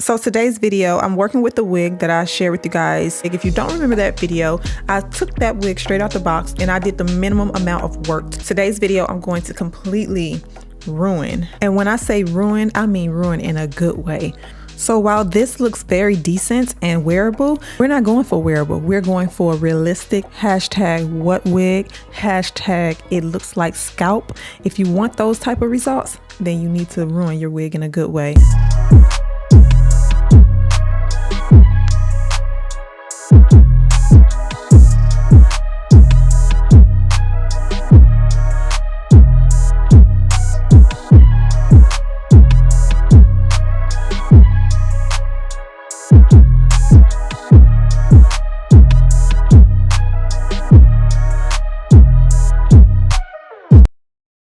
So today's video, I'm working with the wig that I shared with you guys. If you don't remember that video, I took that wig straight out the box and I did the minimum amount of work. Today's video, I'm going to completely ruin. And when I say ruin, I mean ruin in a good way. So while this looks very decent and wearable, we're not going for wearable. We're going for realistic. Hashtag what wig, hashtag it looks like scalp. If you want those type of results, then you need to ruin your wig in a good way.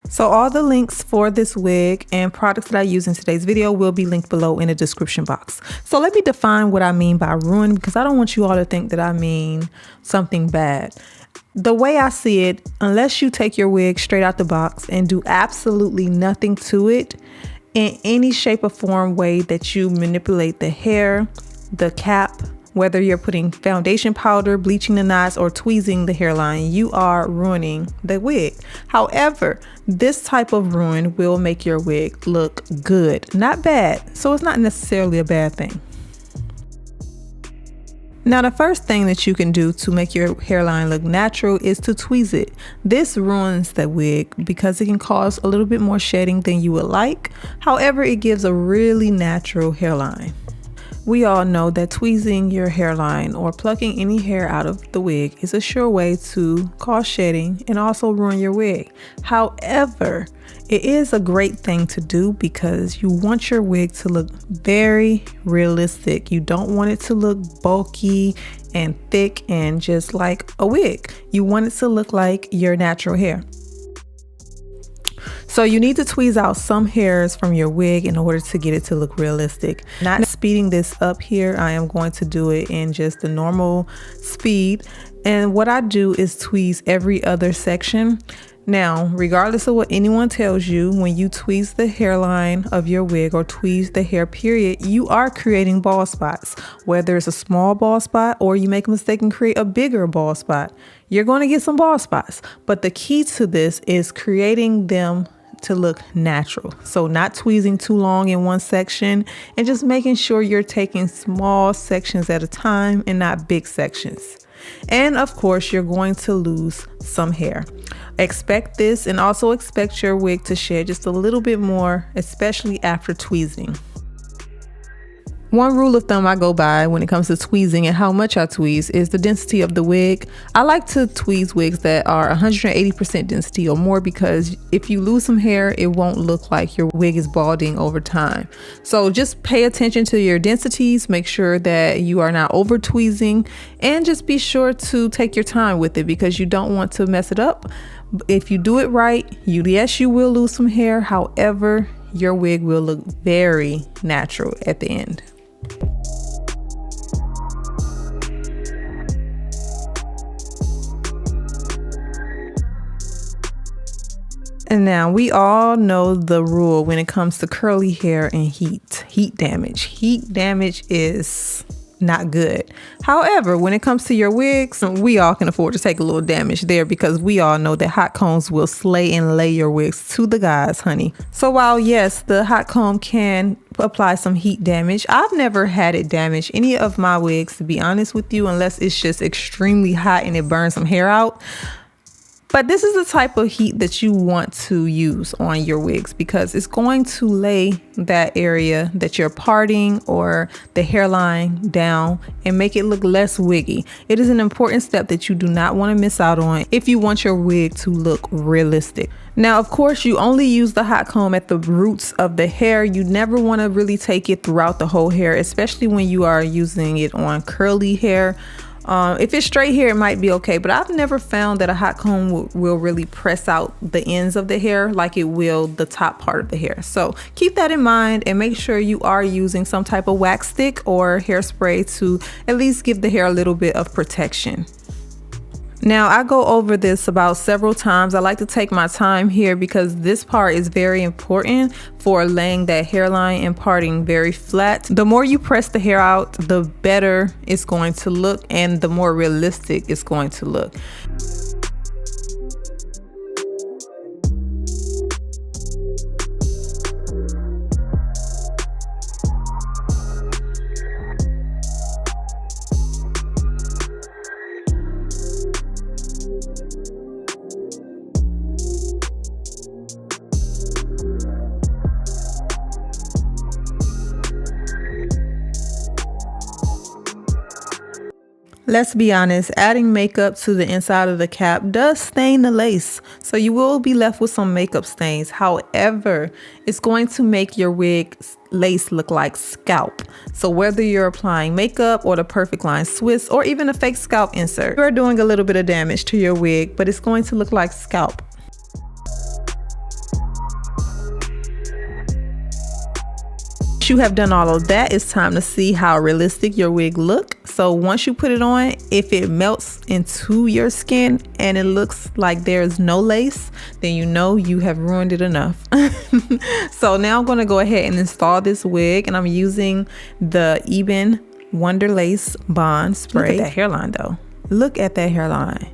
So all the links for this wig and products that I use in today's video will be linked below in the description box. So let me define what I mean by ruin, because I don't want you all to think that I mean something bad. The way I see it, unless you take your wig straight out the box and do absolutely nothing to it in any shape or form way that you manipulate the hair, the cap, whether you're putting foundation powder, bleaching the knots, or tweezing the hairline, you are ruining the wig. However, this type of ruin will make your wig look good, not bad. So it's not necessarily a bad thing. Now, the first thing that you can do to make your hairline look natural is to tweeze it. This ruins the wig because it can cause a little bit more shedding than you would like. However, it gives a really natural hairline. We all know that tweezing your hairline or plucking any hair out of the wig is a sure way to cause shedding and also ruin your wig. However, it is a great thing to do because you want your wig to look very realistic. You don't want it to look bulky and thick and just like a wig. You want it to look like your natural hair. So you need to tweeze out some hairs from your wig in order to get it to look realistic. Not speeding this up here. I am going to do it in just the normal speed. And what I do is tweeze every other section. Now, regardless of what anyone tells you, when you tweeze the hairline of your wig or tweeze the hair period, you are creating bald spots. Whether it's a small bald spot or you make a mistake and create a bigger bald spot, you're going to get some bald spots. But the key to this is creating them to look natural. So not tweezing too long in one section and just making sure you're taking small sections at a time and not big sections. And of course, you're going to lose some hair. Expect this, and also expect your wig to shed just a little bit more, especially after tweezing. One rule of thumb I go by when it comes to tweezing and how much I tweeze is the density of the wig. I like to tweeze wigs that are 180% density or more, because if you lose some hair, it won't look like your wig is balding over time. So just pay attention to your densities, make sure that you are not over tweezing, and just be sure to take your time with it because you don't want to mess it up. If you do it right, yes, you will lose some hair. However, your wig will look very natural at the end. And now we all know the rule when it comes to curly hair and heat damage. Heat damage is not good. However, when it comes to your wigs, we all can afford to take a little damage there because we all know that hot combs will slay and lay your wigs to the guys, honey. So while yes, the hot comb can apply some heat damage, I've never had it damage any of my wigs, to be honest with you, unless it's just extremely hot and it burns some hair out. But this is the type of heat that you want to use on your wigs because it's going to lay that area that you're parting or the hairline down and make it look less wiggy. It is an important step that you do not want to miss out on if you want your wig to look realistic. Now, of course, you only use the hot comb at the roots of the hair. You never want to really take it throughout the whole hair, especially when you are using it on curly hair. If it's straight hair, it might be okay, but I've never found that a hot comb will really press out the ends of the hair like it will the top part of the hair. So keep that in mind and make sure you are using some type of wax stick or hairspray to at least give the hair a little bit of protection. Now I go over this about several times. I like to take my time here because this part is very important for laying that hairline and parting very flat. The more you press the hair out, the better it's going to look and the more realistic it's going to look. Let's be honest, adding makeup to the inside of the cap does stain the lace, so you will be left with some makeup stains. However, it's going to make your wig lace look like scalp. So whether you're applying makeup or the perfect line Swiss or even a fake scalp insert, you're doing a little bit of damage to your wig, but it's going to look like scalp. Once you have done all of that, it's time to see how realistic your wig look. So once you put it on, if it melts into your skin and it looks like there's no lace, then you know you have ruined it enough. So now I'm going to go ahead and install this wig, and I'm using the Ebin Wonder Lace Bond Spray. Look at that hairline though. Look at that hairline.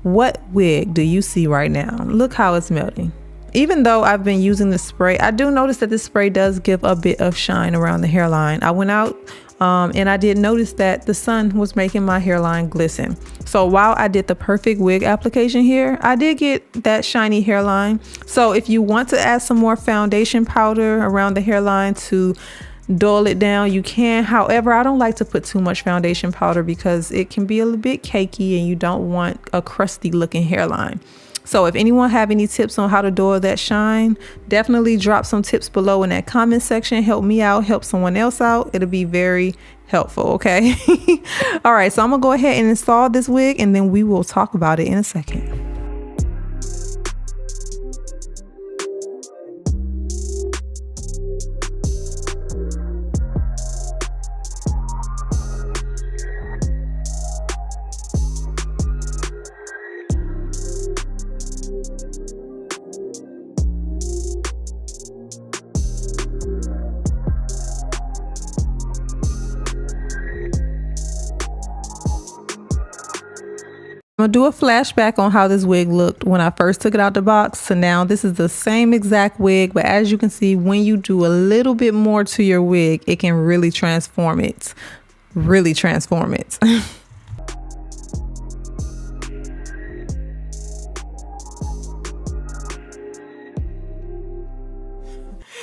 What wig do you see right now? Look how it's melting. Even though I've been using the spray, I do notice that this spray does give a bit of shine around the hairline. I went out and I did notice that the sun was making my hairline glisten. So while I did the perfect wig application here, I did get that shiny hairline. So if you want to add some more foundation powder around the hairline to dull it down, you can. However, I don't like to put too much foundation powder because it can be a little bit cakey and you don't want a crusty looking hairline. So if anyone have any tips on how to dull that shine, definitely drop some tips below in that comment section. Help me out, help someone else out. It'll be very helpful, okay? All right, so I'm gonna go ahead and install this wig and then we will talk about it in a second. I'm gonna do a flashback on how this wig looked when I first took it out the box. So now this is the same exact wig, but as you can see, when you do a little bit more to your wig, it can really transform it. Really transform it.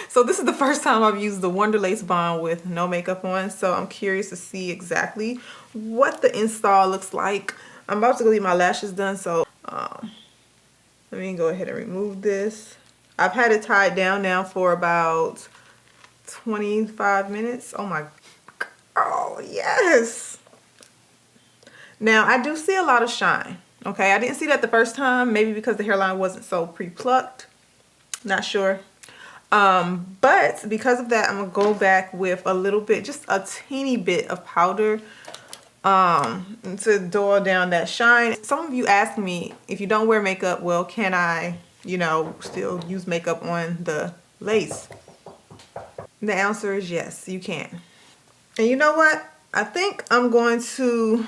So this is the first time I've used the Wonder Lace Bond with no makeup on, so I'm curious to see exactly what the install looks like. I'm about to go get my lashes done, so let me go ahead and remove this. I've had it tied down now for about 25 minutes. Oh my, oh yes. Now I do see a lot of shine, okay? I didn't see that the first time, maybe because the hairline wasn't so pre-plucked, not sure. But because of that, I'm gonna go back with a little bit, just a teeny bit of powder to dull down that shine. Some of you ask me, if you don't wear makeup, well, can I, you know, still use makeup on the lace? The answer is yes, you can. And you know what? I think I'm going to,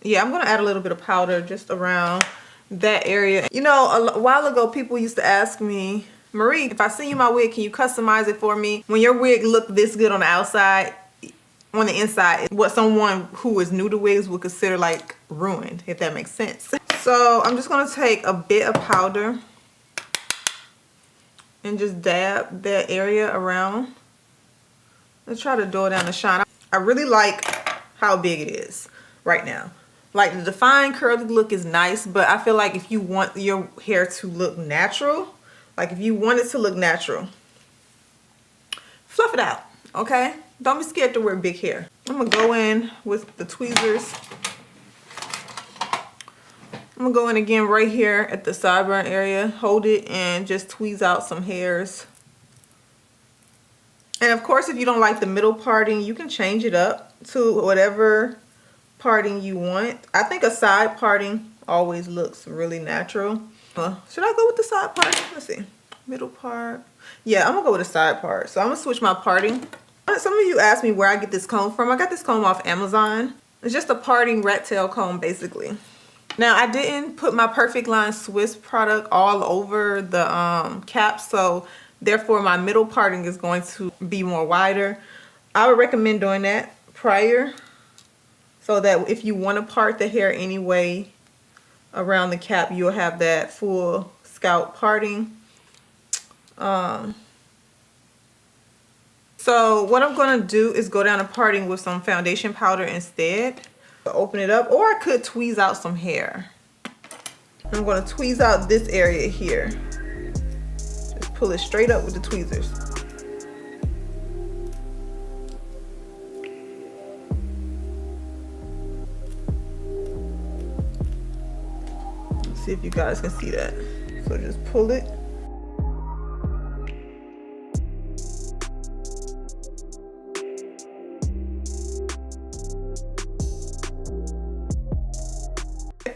I'm going to add a little bit of powder just around that area. You know, a while ago, people used to ask me, Marie, if I send you my wig, can you customize it for me? When your wig looked this good on the outside, on the inside, what someone who is new to wigs would consider like ruined, if that makes sense. So I'm just gonna take a bit of powder and just dab that area around. Let's try to dull down the shine. I really like how big it is right now. Like the defined curly look is nice, but I feel like if you want your hair to look natural, like if you want it to look natural, fluff it out, okay? Don't be scared to wear big hair. I'm gonna go in with the tweezers. I'm gonna go in again right here at the sideburn area, hold it and just tweeze out some hairs. And of course, if you don't like the middle parting, you can change it up to whatever parting you want. I think a side parting always looks really natural. Should I go with the side part? Let's see. Middle part. Yeah, I'm gonna go with the side part. So I'm gonna switch my parting. Some of you asked me where I get this comb from. I got this comb off Amazon. It's just a parting rat tail comb, basically. Now, I didn't put my Perfect Line Swiss product all over the cap, so therefore my middle parting is going to be more wider. I would recommend doing that prior, so that if you want to part the hair anyway around the cap, you'll have that full scalp parting. So what I'm going to do is go down to parting with some foundation powder instead. Open it up, or I could tweeze out some hair. I'm going to tweeze out this area here. Just pull it straight up with the tweezers. Let's see if you guys can see that. So just pull it.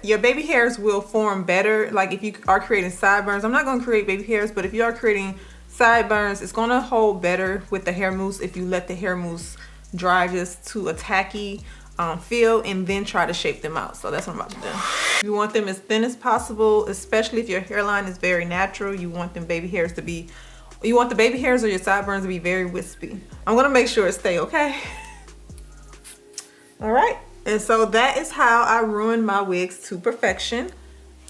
Your baby hairs will form better, like if you are creating sideburns. I'm not going to create baby hairs, but if you are creating sideburns, it's going to hold better with the hair mousse if you let the hair mousse dry just to a tacky feel, and then try to shape them out. So that's what I'm about to do. You want them as thin as possible, especially if your hairline is very natural. You want them baby hairs to be, you want the baby hairs or your sideburns to be very wispy. I'm going to make sure it stay okay. All right. And so that is how I ruin my wigs to perfection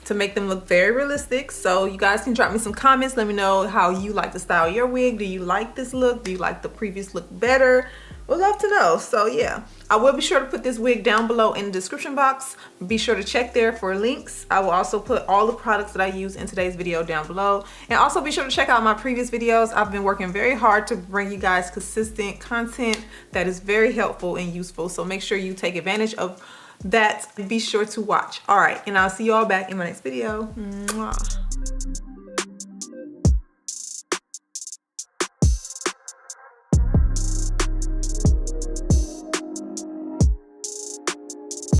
to make them look very realistic. So you guys can drop me some comments. Let me know how you like to style your wig. Do you like this look? Do you like the previous look better? Would love to know. So yeah, I will be sure to put this wig down below in the description box. Be sure to check there for links. I will also put all the products that I use in today's video down below. And also be sure to check out my previous videos. I've been working very hard to bring you guys consistent content that is very helpful and useful. So make sure you take advantage of that. Be sure to watch. All right, and I'll see you all back in my next video. Mwah.